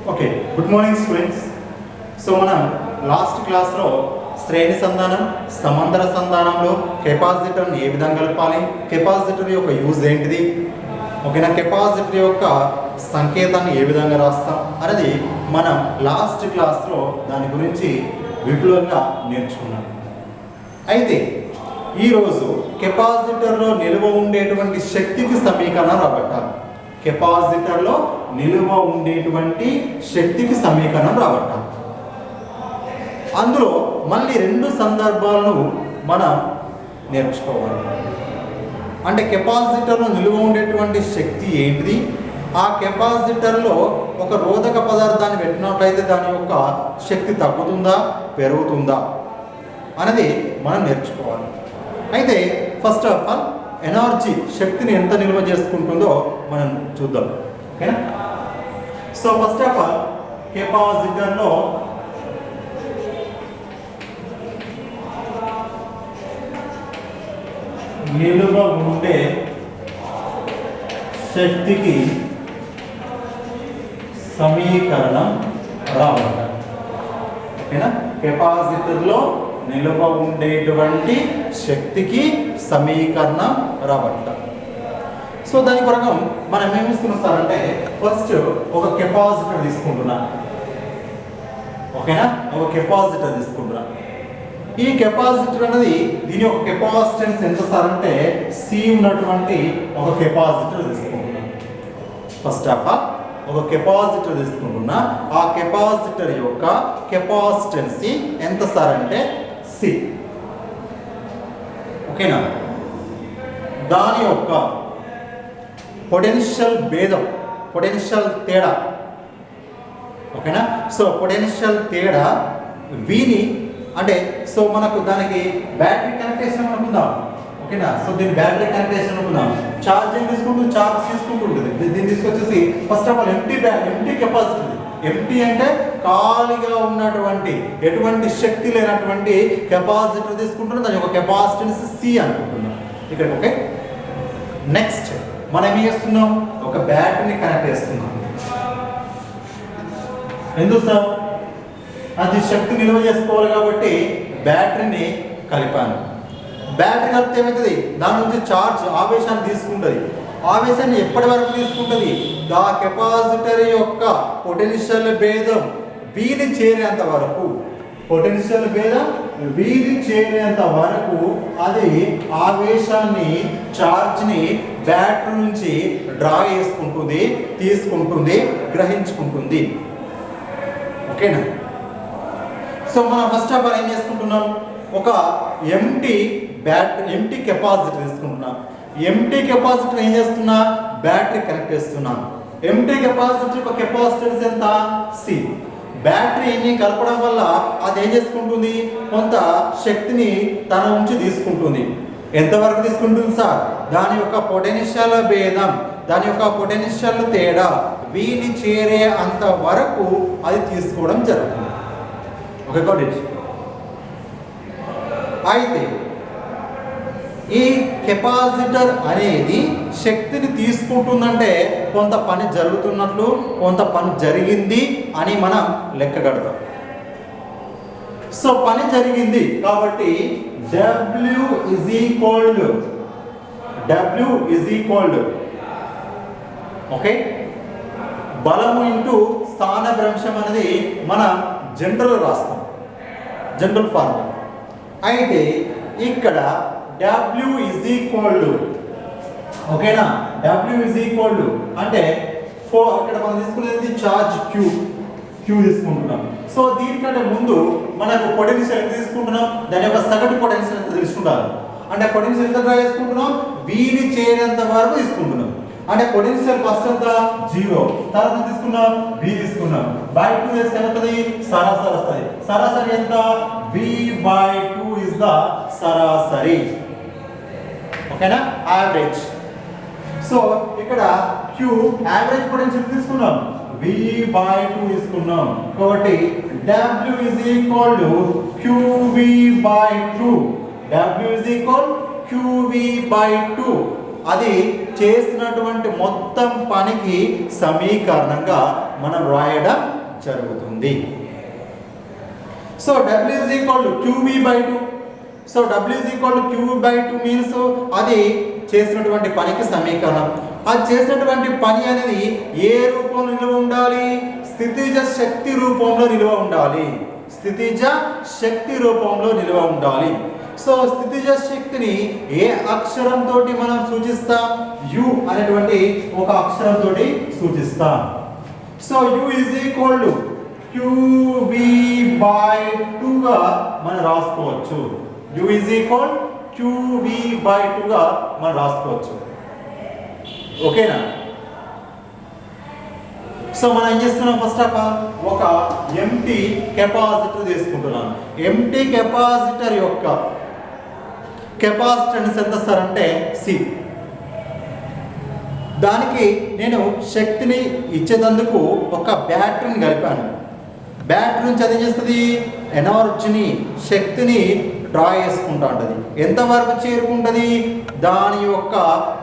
Okay, good morning students. So మనం last క్లాస్లో శ్రేణి సంధానం, సమాంతర సంధానంలో కెపాసిటర్ని ఏ విధంగా కలపాలి, కెపాసిటర్ యొక్క యూజ్ ఏంటిది, ఓకేనా, కెపాసిటర్ యొక్క సంకేతాన్ని ఏ విధంగా రాస్తాం అనేది మనం లాస్ట్ క్లాస్లో దాని గురించి విపులంగా నేర్చుకున్నాం. అయితే ఈరోజు కెపాసిటర్లో నిల్వ ఉండేటువంటి శక్తికి సమీకరణం రాబట్టాలి. కెపాసిటర్లో నిల్వ ఉండేటువంటి శక్తికి సమీకరణం రాబట్టాలి. అందులో మళ్ళీ రెండు సందర్భాలను మనం నేర్చుకోవాలి. అంటే కెపాసిటర్లో నిల్వ ఉండేటువంటి శక్తి ఏంటిది, ఆ కెపాసిటర్లో ఒక రోధక పదార్థాన్ని పెట్టినట్లయితే దాని యొక్క శక్తి తగ్గుతుందా పెరుగుతుందా అనేది మనం నేర్చుకోవాలి. అయితే ఫస్ట్ ఆఫ్ ఆల్ ఎనర్జీ, శక్తిని ఎంత నిల్వ చేసుకుంటుందో మనం చూద్దాం. ఓకేనా. సో ఫస్ట్ ఆఫ్ ఆల్ కెపాసిటర్లో నిల్వ ఉండే శక్తికి సమీకరణం రాబట్టాలి. ఓకేనా. కెపాసిటర్లో నిల్వ ఉండేటువంటి శక్తికి సమీకరణం రాబట్టాలి. సో దాని కొరకు మనం ఏమి తీసుకున్నాం సార్ అంటే, ఫస్ట్ ఒక కెపాసిటర్ తీసుకుంటున్నా. ఓకేనా, ఒక కెపాసిటర్ తీసుకుంటున్నా. ఈ కెపాసిటర్ అనేది దీని యొక్క కెపాసిటెన్స్ ఎంత సార్ అంటే సి ఉన్నటువంటి ఒక కెపాసిటర్ తీసుకుంటున్నా. ఫస్ట్ ఆఫ్ ఆల్ ఒక కెపాసిటర్ తీసుకుంటున్నా. ఆ కెపాసిటర్ యొక్క కెపాసిటెన్సీ ఎంత సార్ అంటే సి. ఓకేనా. దాని యొక్క పొటెన్షియల్ భేదం, పొటెన్షియల్ తేడా, ఓకేనా. సో పొటెన్షియల్ తేడా వీని అంటే, సో మనకు దానికి బ్యాటరీ కనెక్టేషన్ అనుకుందాం. ఓకేనా. సో దీని బ్యాటరీ కనెక్టేషన్ అనుకుందాం. ఛార్జింగ్ తీసుకుంటూ ఛార్జ్ తీసుకుంటూ ఉంటుంది. దీన్ని తీసుకొచ్చేసి first of all empty capacity. Empty అంటే ఖాళీగా ఉన్నటువంటి ఎటువంటి శక్తి లేనటువంటి కెపాసిటర్ తీసుకుంటున్నాం. దాని యొక్క కెపాసిటెన్స్ సి అనుకుంటున్నాం ఇక్కడ. ఓకే. నెక్స్ట్ మనం ఏం చేస్తున్నాం, ఒక బ్యాటరీని కనెక్ట్ చేస్తున్నాం. ఎందుకు సార్, అది శక్తి నిల్వ చేసుకోవాలి కాబట్టి బ్యాటరీని కలిపాను. బ్యాటరీ కలిపితే ఏమవుతుంది, దాని నుంచి ఛార్జ్ ఆవేశాన్ని తీసుకుంటుంది. ఆవేశాన్ని ఎప్పటి వరకు తీసుకుంటుంది, ఆ కెపాసిటర్ యొక్క పొటెన్షియల్ భేదం వీని చేరేంత వరకు, పొటెన్షియల్ భేదం వీని చేరేంత వరకు అది ఆవేశాన్ని, ఛార్జ్ని బ్యాటరీ నుంచి డ్రా చేసుకుంటుంది, తీసుకుంటుంది, గ్రహించుకుంటుంది. ఓకేనా. సో మనం ఫస్ట్ ఆఫ్ ఆల్ ఏం చేసుకుంటున్నాం, ఒక ఎంటీ కెపాసిటర్ తీసుకుంటున్నాం. ఎంటీ కెపాసిటర్ ఏం చేస్తున్నా, బ్యాటరీ కనెక్ట్ చేస్తున్నాం. ఎంటీ కెపాసిటర్ యొక్క కెపాసిటెన్స్ ఎంత సి. బ్యాటరీని కలపడం వల్ల అది ఏం చేసుకుంటుంది, కొంత శక్తిని తన నుంచి తీసుకుంటుంది. ఎంతవరకు తీసుకుంటుంది సార్, దాని యొక్క పొటెన్షియల్ భేదం, దాని యొక్క పొటెన్షియల్ తేడా వీని చేరే అంత వరకు అది తీసుకోవడం జరుగుతుంది. Okay, got it. అయితే ఈ కెపాసిటర్ అనేది శక్తిని తీసుకుంటుందంటే కొంత పని జరుగుతున్నట్లు, కొంత పని జరిగింది అని మనం లెక్క కడతాం. సో పని జరిగింది కాబట్టి W is equal ఓకే, బలము ఇంటూ స్థానభ్రంశం అనేది మనం జనరల్ రాస్తాం, జనరల్ ఫార్ములా. అయితే ఇక్కడ W is equal, ఓకేనా, W is equal అంటే ఇక్కడ మనం తీసుకునేది ఛార్జ్ Q తీసుకుంటున్నాం. సో దీనికంటే ముందు మనకు పొటెన్షియల్ ఎంత తీసుకుంటున్నాం, దాని యొక్క సగటు పొటెన్షియల్ ఎంత తెలుసుకుంటారు. అంటే పొటెన్షియల్ ఎంత డ్రా చేసుకుంటున్నాం, వీని చేరేంత వరకు తీసుకుంటున్నాం. అంటే పొటెన్షియల్ ఫస్ట్ ఎంత 0, తర్వాత తీసుకున్నాం V తీసుకున్నాం, బై 2 చేస్తే ఏమవుతుంది, సరాసరి వస్తుంది. సరాసరి ఎంత, V/2 ఇస్ ద సరాసరి. ఓకేనా, యావరేజ్. సో ఇక్కడ Q యావరేజ్ పొటెన్షియల్ తీసుకున్నాం, V/2 తీసుకున్నాం కాబట్టి W is equal to QV/2. W is equal QV/2. అది చేసినటువంటి మొత్తం పనికి సమీకరణంగా మనం రాయడం జరుగుతుంది. So W is equal to QV by 2. So W is equal to QV by 2 means అది చేసినటువంటి పనికి సమీకరణం. అది చేసినటువంటి పని అనేది ఏ రూపంలో నిల్వ ఉండాలి? స్థితిజ శక్తి రూపంలో నిల్వ ఉండాలి. స్థితిజ శక్తి రూపంలో నిల్వ ఉండాలి. సో స్థితిజ శక్తిని ఏ అక్షరంతో మనం సూచిస్తాం? U అనేటువంటి ఒక అక్షరంతో సూచిస్తాం. So U is equal to QV by 2 గా మనం రాసుకోవచ్చు. U is equal QV by 2 గా మనం రాసుకోవచ్చు. ఓకేనా? సో మనం ఏం చేస్తున్నాం? ఫస్ట్ ఆఫ్ ఆల్ ఒక ఎంటీ కెపాసిటర్ తీసుకుంటున్నాను. ఎంటీ కెపాసిటర్ యొక్క కెపాసిటెన్స్ ఎంత సార్ అంటే C. దానికి నేను శక్తిని ఇచ్చేందుకు ఒక బ్యాటరీని కలిపాను. బ్యాటరీ నుంచి అది చేస్తుంది, ఎనర్జీని శక్తిని డ్రా చేసుకుంటా ఉంటుంది. ఎంతవరకు చేరుకుంటుంది? దాని యొక్క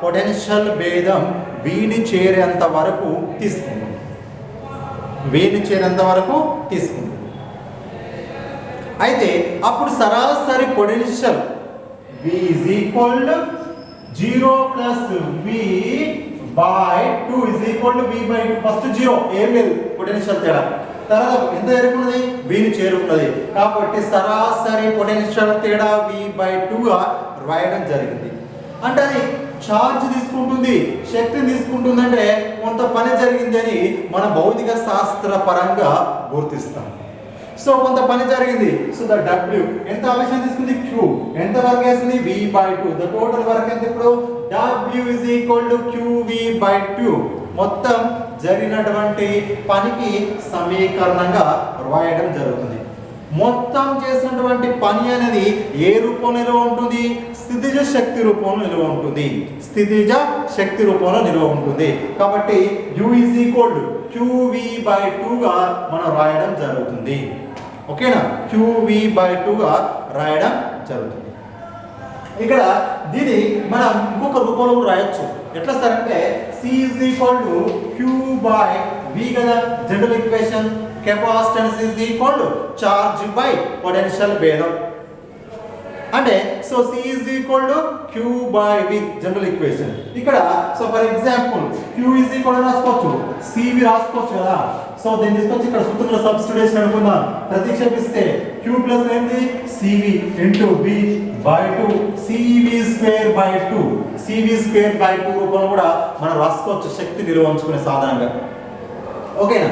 పొటెన్షియల్ భేదం వీని చేరేంత వరకు తీసుకుంటుంది. వీని చేరేంత వరకు తీసుకుంటుంది. అయితే అప్పుడు సరాసరి potential V is equal to 0 plus V by 2 is equal to V by 2. First 0 ఏం లేదు, పొటెన్షియల్ తేడా. తర్వాత ఎంత చేరుకున్నది? వీని చేరుకున్నది. కాబట్టి సరాసరి పొటెన్షియల్ తేడా V by 2 గా రాయడం జరిగింది. అంటే అది ఛార్జ్ తీసుకుంటుంది, శక్తిని తీసుకుంటుంది, అంటే కొంత పని జరిగింది అని మన భౌతిక శాస్త్ర పరంగా గుర్తిస్తాం. సో కొంత పని జరిగింది. సో ద W ఎంత ఆవేశం తీసుకుంది? Q ఎంత వర్క్ చేసింది? V by 2. The total work ఎంత? ఇప్పుడు W is equal to QV by 2. మొత్తం జరిగినటువంటి పనికి సమీకరణంగా రాయడం జరుగుతుంది. మొత్తం చేసినటువంటి పని అనేది ఏ రూపంలో నిల్వ ఉంటుంది? స్థితిజ శక్తి రూపంలో నిల్వ ఉంటుంది. స్థితిజ శక్తి రూపంలో నిల్వ ఉంటుంది. కాబట్టి U is equal to QV by 2 గా మనం రాయడం జరుగుతుంది. ఓకేనా? QV by 2 గా రాయడం జరుగుతుంది. ఇక్కడ దీన్ని మనం ఇంకొక రూపంలో రాయొచ్చు. ఎట్లా సార్ అంటే C is equal to Q by V కదా general equation. Capacitance is equal to charge by potential భేదం. అంటే so C is equal to Q by V general equation. ఇక్కడ so for example Q is equal to రాసుకోవచ్చు, CV రాసుకోవచ్చు కదా. So దీన్ని తీసుకొచ్చి ఇక్కడ సూత్రంలో సబ్స్టిట్యూషన్ అనుకుందాం. ప్రతిక్షేపిస్తే Q ప్లస్ ఏంటి? CV into V by 2 CV square by 2 CV square by 2 రూపంలో కూడా మనం రాసుకోవచ్చు శక్తి నిల్వ ఉంచుకునే సాధనంగా. ఓకేనా?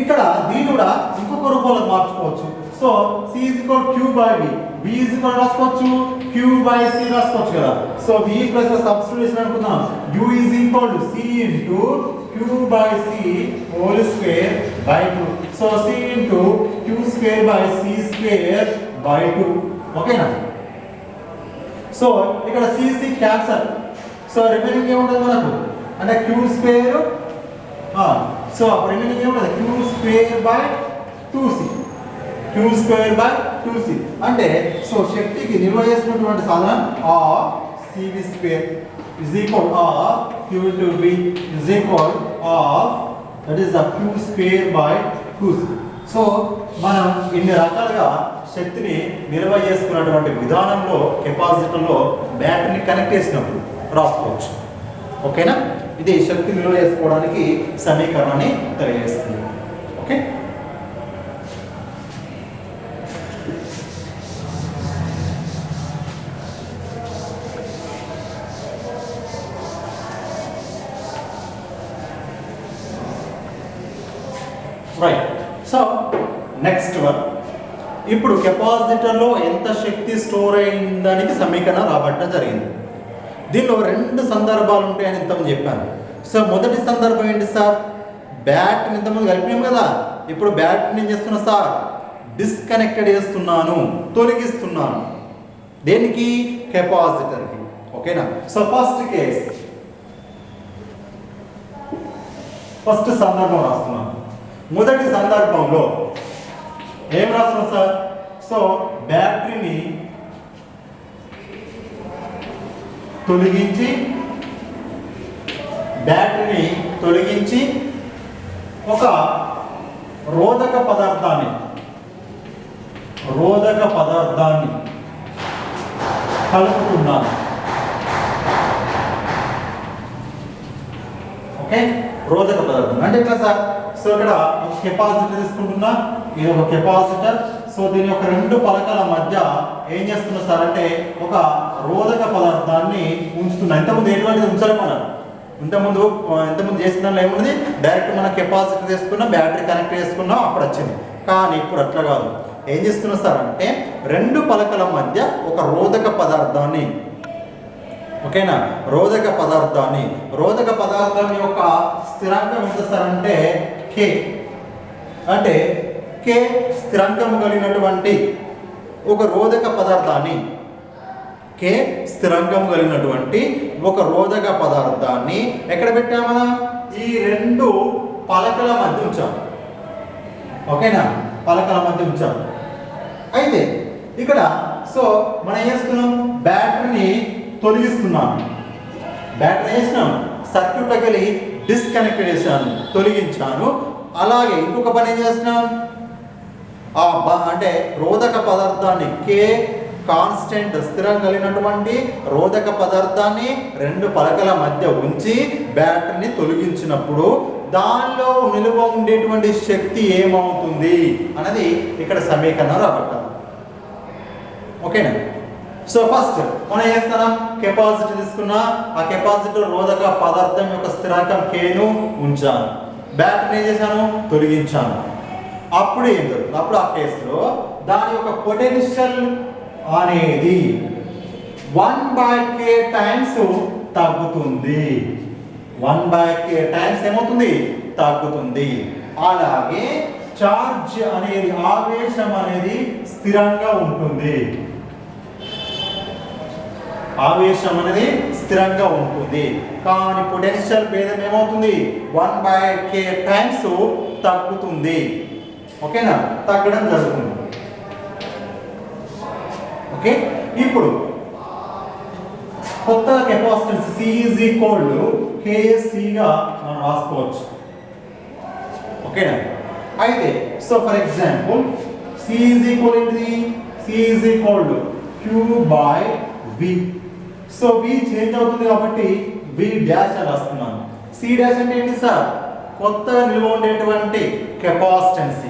ఇక్కడ దీన్ని కూడా ఇంకొక రూపంలో మార్చుకోవచ్చు. So C is equal to Q by V, V is equal to రాసుకోవచ్చు Q by C రాసుకోవచ్చు కదా. సో V ప్లస్ సబ్స్టిట్యూషన్ అనుకుందాం. U is equal to C into Q by C whole square by 2. So C into Q square by C square by 2. ఓకేనా? So ఇక్కడ C cancel. So remaining ఏముంటుంది మనకు అంటే Q square. So remaining ఏముంటుంది? Q square by 2C. Q square by 2C అంటే so శక్తికి నిల్వ చేసినటువంటి సాధనం CV square is equal of Q into V is equal of that is the Q square by 2C. So మనం ఇన్ని రకాలుగా శక్తిని నిల్వ చేసుకున్నటువంటి విధానంలో కెపాసిటర్లో బ్యాటరీని కనెక్ట్ చేసినప్పుడు రాసుకోవచ్చు. ఓకేనా? ఇది శక్తి నిల్వ చేసుకోవడానికి సమీకరణాన్ని తెలియజేస్తుంది. Okay, right. So next one, ఇప్పుడు కెపాసిటర్లో ఎంత శక్తి స్టోర్ అయిందానికి సమీకరణం రాబట్టడం జరిగింది. దీనిలో రెండు సందర్భాలు ఉంటాయని ఇంతకుముందు చెప్పాను. సో మొదటి సందర్భం ఏంటి సార్? బ్యాటరీని ఇంతకుముందు కలిపినాం కదా, ఇప్పుడు బ్యాటరీని ఏం చేస్తున్నా సార్? డిస్కనెక్టెడ్ చేస్తున్నాను, తొలగిస్తున్నాను. దేనికి? కెపాసిటర్కి. ఓకేనా? సో ఫస్ట్ కేస్, ఫస్ట్ సందర్భం రాస్తున్నాను. మొదటి సందర్భంలో ఏం రాస్తున్నాం సార్? సో బ్యాటరీని తొలగించి బ్యాటరీని తొలగించి ఒక రోధక పదార్థాన్ని కలుపుతున్నాను. ఓకే, రోధక పదార్థం అంటే ఎట్లా సార్? సో ఇక్కడ ఒక కెపాసిటర్ తీసుకుంటున్నా, ఇది ఒక కెపాసిటర్. సో దీని యొక్క రెండు పలకల మధ్య ఏం చేస్తున్నా సార్ అంటే ఒక రోధక పదార్థాన్ని ఉంచుతున్నా. ఇంతకుముందు ఎటువంటిది ఉంచాలి మనం? ఇంతకుముందు చేసిన దానిలో ఏముంది? డైరెక్ట్ మన కెపాసిటర్ తీసుకున్నా, బ్యాటరీ కనెక్ట్ చేసుకున్నాం, అప్పుడు వచ్చింది. కానీ ఇప్పుడు అట్లా కాదు. ఏం చేస్తున్నా సార్ అంటే రెండు పలకల మధ్య ఒక రోధక పదార్థాన్ని, ఓకేనా, రోధక పదార్థం యొక్క స్థిరాంకం ఎంత సార్ అంటే కే. అంటే కే స్థిరాంకం కలిగినటువంటి ఒక రోధక పదార్థాన్ని, కే స్థిరాంకం కలిగినటువంటి ఒక రోధక పదార్థాన్ని ఎక్కడ పెట్టామా? ఈ రెండు పలకల మధ్య ఉంచాం. ఓకేనా, పలకల మధ్య ఉంచాం. అయితే ఇక్కడ సో మనం ఏం చేస్తున్నాం? బ్యాటరీని తొలగిస్తున్నాను. బ్యాటరీ వేసినాం, సర్క్యూట్లోకి వెళ్ళి డిస్కనెక్ట్ చేశాను, తొలగించాను. అలాగే ఇంకొక పని ఏం చేస్తున్నాం? అంటే రోధక పదార్థాన్ని, కే కాన్స్టెంట్ స్థిరం కలిగినటువంటి రోధక పదార్థాన్ని రెండు పలకల మధ్య ఉంచి బ్యాటరీని తొలగించినప్పుడు దానిలో నిలువ ఉండేటువంటి శక్తి ఏమవుతుంది అన్నది ఇక్కడ సమీకరణం రాబట్టాలి. ఓకేనా? సో ఫస్ట్ మనం ఏం చేస్తున్నాం? కెపాసిటర్ తీసుకున్నా, ఆ కెపాసిటర్ రోధక పదార్థం యొక్క స్థిరాంకం కేను ఉంచాను, బ్యాటరీని ఏం చేశాను? తొలగించాను. అప్పుడు ఏం జరుగుతుంది? అప్పుడు ఆ కేసులో దాని యొక్క పొటెన్షియల్ అనేది 1/k టైమ్స్ తగ్గుతుంది. 1/k టైమ్స్ ఏమవుతుంది? తగ్గుతుంది. అలాగే చార్జ్ అనేది, ఆవేశం అనేది స్థిరంగా ఉంటుంది. ఆవేశం అనేది స్థిరంగా ఉంటుంది. కానీ పొటెన్షియల్ భేదం ఏమవుతుంది? 1/k టైమ్స్ తగ్గుతుంది. ఓకేనా? తగ్గడం జరుగుతుంది. ఓకే, ఇప్పుడు కొత్త capacitance C is equal to KC గా మనం రాసుకోవచ్చు. ఓకేనా? అయితే so for example C is equal to Q by V. So V change అవుతుంది కాబట్టి V డాష్ అని రాస్తున్నాను. C డాష్ అంటే ఏంటి సార్? కొత్తగా నిల్వ ఉండేటువంటి capacitance.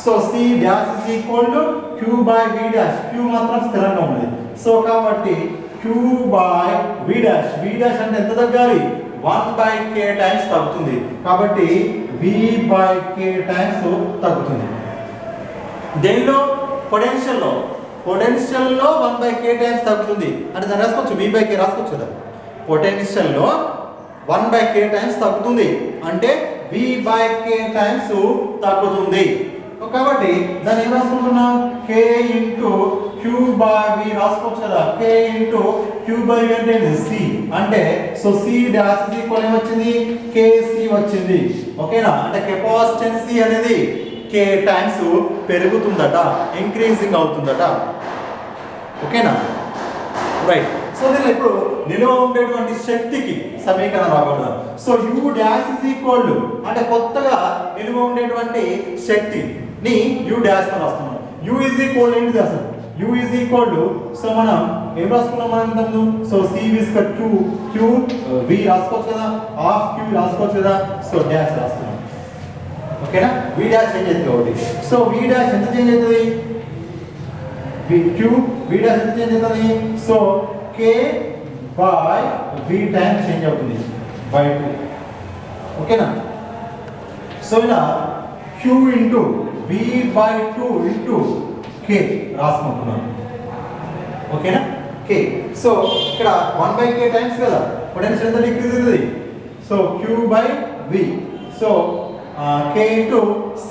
So C dash is equal to Q by V dash. Q మాత్రం స్థిరంగా ఉంది. సో కాబట్టి Q by V dash. V dash అంటే ఎంత తగ్గాలి? 1/k టైమ్స్ తగ్గుతుంది. కాబట్టి V by K టైమ్స్ తగ్గుతుంది. దేనిలో? పొటెన్షియల్లో 1/k టైమ్స్ తగ్గుతుంది. అంటే దాన్ని రాసుకోవచ్చు, V by K రాసుకోవచ్చు కదా. పొటెన్షియల్లో 1/k టైమ్స్ తగ్గుతుంది అంటే V by K టైమ్స్ తగ్గుతుంది. కాబట్టి దాన్ని ఏం రాసుకుంటున్నాం? K into Q by V రాసుకోవచ్చు కదా. K into Q by V అంటే C. అంటే సో C డాష్ ఈక్వల్ ఏమొచ్చింది? KC వచ్చింది. ఓకేనా? అంటే కెపాసిటెన్సీ అనేది K టైమ్స్ పెరుగుతుందట, ఇంక్రీజింగ్ అవుతుందట. ఓకేనా? రైట్. సో దీనిలో ఇప్పుడు నిల్వ ఉండేటువంటి శక్తికి సమీకరణం రాబడదాం. So U dash is equal to, అంటే కొత్తగా నిల్వ ఉండేటువంటి శక్తిని U డాష్ అని రాస్తున్నాం. U ఇస్ ఈక్వల్ ఏంటిది అసలు? U is equal to, so మనం ఏం రాసుకున్నాం మనం ఇంతకుముందు? So C is Q V రాసుకోవచ్చు కదా, హాఫ్ Q రాసుకోవచ్చు కదా. సో డాష్ రాస్తున్నాం. ఓకేనా? V డాష్ చేంజ్ అవుతుంది ఒకటి. సో V డాష్ ఎంత చేంజ్ అవుతుంది? V డాష్ ఎంత చేంజ్ అవుతుంది? So K by V times change అవుతుంది by 2. ఓకేనా? సో ఇలా Q into V by 2 into K రాసుకుంటున్నాను. ఓకేనా? K. సో ఇక్కడ 1/k టైమ్స్ కదా, పొటెన్షియల్ ఎంత డిక్రీజ్ అవుతుంది? So Q by V. So K into C.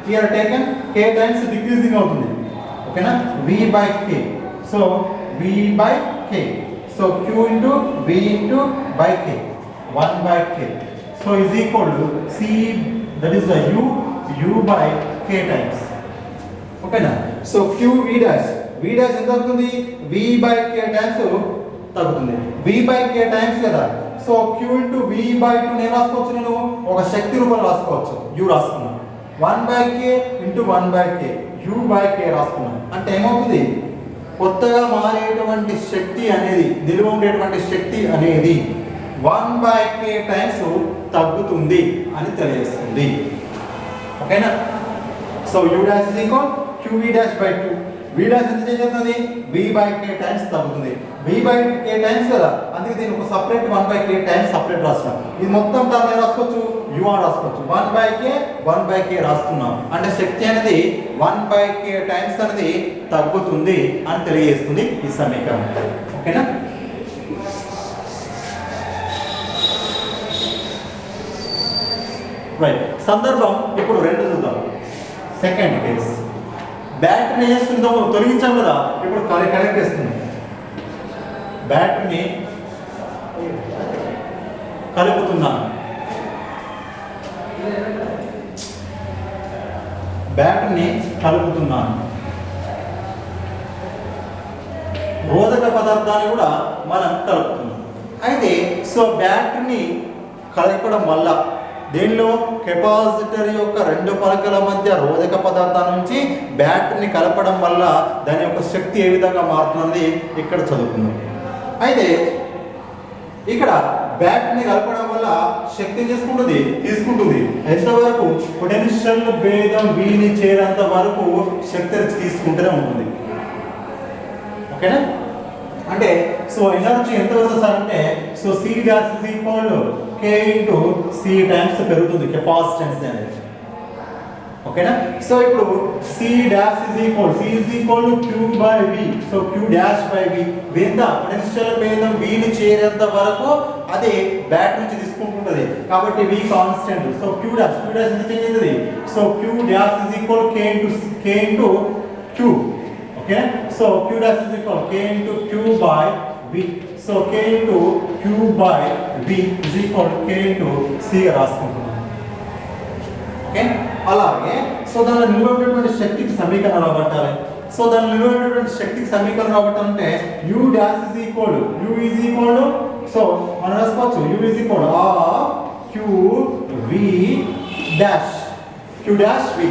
Here taken K times decreasing అవుతుంది. ఓకేనా? V by K. So V by K. So Q into V into by K. 1/k. So is equal to C, that is the U by K times. Okay na? So Q V dash. V dash ఎంత అవుతుంది? V by K times తగ్గుతుంది. V by K times కదా. So Q into V by two నేను రాసుకోవచ్చు, నేను ఒక శక్తి రూపంలో రాసుకోవచ్చు. యూ రాసుకున్నాను 1/k into 1/k you by కే రాసుకున్నాను. అంటే ఏమవుతుంది, కొత్తగా మారేటువంటి శక్తి అనేది, నిలువ ఉండేటువంటి శక్తి అనేది 1/k టైమ్స్ తగ్గుతుంది అని తెలియజేస్తుంది. ఓకేనా? So you dash is equal QV dash by 2. V dash ఎంత చేంజ్ అవుతుంది, V/k టైమ్స్ తగ్గుతుంది. V/k టైమ్స్ కదా, అందుకే దీన్ని ఒక సపరేట్ 1/k టైమ్స్ సపరేట్ రాస్తున్నాం. ఇది మొత్తం దాన్ని రాసుకోవచ్చు, U అని రాసుకోవచ్చు. 1/k రాస్తున్నాం అంటే శక్తి అనేది 1/k టైమ్స్ అనేది తగ్గుతుంది అని తెలియజేస్తుంది ఈ సమీకరణం. ఓకేనా? రైట్. సందర్భం ఇప్పుడు 2 చూద్దాం. సెకండ్ కేస్, బ్యాటరీని చేస్తుందో తొలగించాం కదా, ఇప్పుడు కనెక్ట్ చేస్తుంది. బ్యాటరీని కలుపుతున్నాను, బ్యాటరీని కలుపుతున్నాను. రోధక పదార్థాన్ని కూడా మనం కలుపుతున్నాం. అయితే సో బ్యాటరీని కలపడం వల్ల దీనిలో కెపాసిటర్ యొక్క 2 పలకల మధ్య రోధక పదార్థాల నుంచి బ్యాటరీని కలపడం వల్ల దాని యొక్క శక్తి ఏ విధంగా మారుతుంది ఇక్కడ చదువుకుందాం. అయితే ఇక్కడ బ్యాటరీని కలపడం వల్ల శక్తి తీసుకుంటుంది ఎంతవరకు, పొటెన్షియల్ భేదం వీని చేరేంత వరకు శక్తి తీసుకుంటూనే ఉంటుంది. ఓకేనా? అంటే సో ఎనర్జీ ఎంత వస్తుంది సార్ అంటే, so C dash is equal K into C times పెరుగుతుంది కెపాసిటెన్స్ అనేది. ఓకేనా? సో ఇప్పుడు C dash is equal Q by V. So Q dash by V ఎంత, పొటెన్షియల్ భేదం వీని చేరేంత వరకు అది బ్యాటరీ నుంచి తీసుకుంటుంది కాబట్టి V constant. So Q dash ఎంత చేంజ్ అవుతుంది, so Q dash is equal K into Q. Okay, so Q dash is equal K into Q by V. So K into Q by V is equal K into C రాసుకుంటున్నాం. Okay, అలాగే so దానిలో నిల్వ ఉండేటువంటి శక్తికి సమీకరణం రాబట్టాలి. So దానిలో నిల్వ ఉండేటువంటి శక్తికి సమీకరణం రాబట్టాలంటే U dash is equal so మనం రాసుకోవచ్చు U is equal Q V dash V.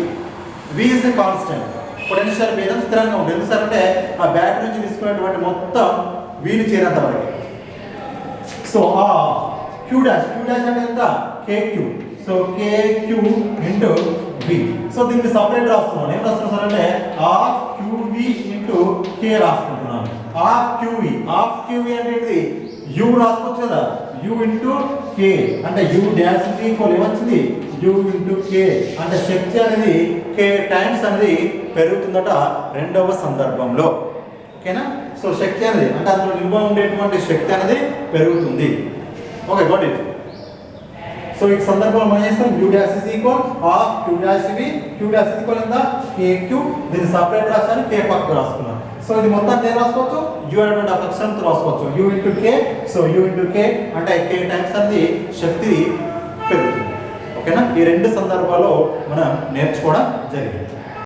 V is a constant. Potential భేదం స్థిరంగా ఉంటుంది. ఎందుకు అంటే ఆ బ్యాటరీ నుంచి తీసుకునేటువంటి మొత్తం వీని చేరేంత వరకు. సో ఆ Q డాష్ అంటే ఎంత, KQ. So KQ into V. So దీన్ని సపరేట్ రాస్తున్నాను. ఏం రాస్తున్నాను సార్ అంటే హాఫ్ QV ఇంటూ K రాసుకుంటున్నాను. హాఫ్ QV అంటే ఏంటిది, U రాసుకోవచ్చు కదా, U ఇంటూ K అంటే U డాష్ ఇస్ ఈక్వల్ ఏమొచ్చింది, U ఇంటూ K అంటే శక్తి అనేది K టైమ్స్ అనేది పెరుగుతుందట రెండవ సందర్భంలో. ఓకేనా? సో శక్తి అనేది అంటే అందులో నిల్వ ఉండేటువంటి శక్తి అనేది పెరుగుతుంది. Okay, got it. సో ఈ సందర్భంలో మనం చేస్తాం U dash is equal half Q dash V. Q dash is equal ఎంత, KQ. దీన్ని సపరేట్ రాస్తాను, K పక్కకు రాసుకున్నాను. సో ఇది మొత్తం నేను రాసుకోవచ్చు, U అనేటువంటి అక్షరంతో రాసుకోవచ్చు, U into K. So U into K అంటే K టైమ్స్ అనేది శక్తి పెరుగుతుంది. ఓకేనా? ఈ 2 సందర్భాల్లో మనం నేర్చుకోవడం జరిగింది.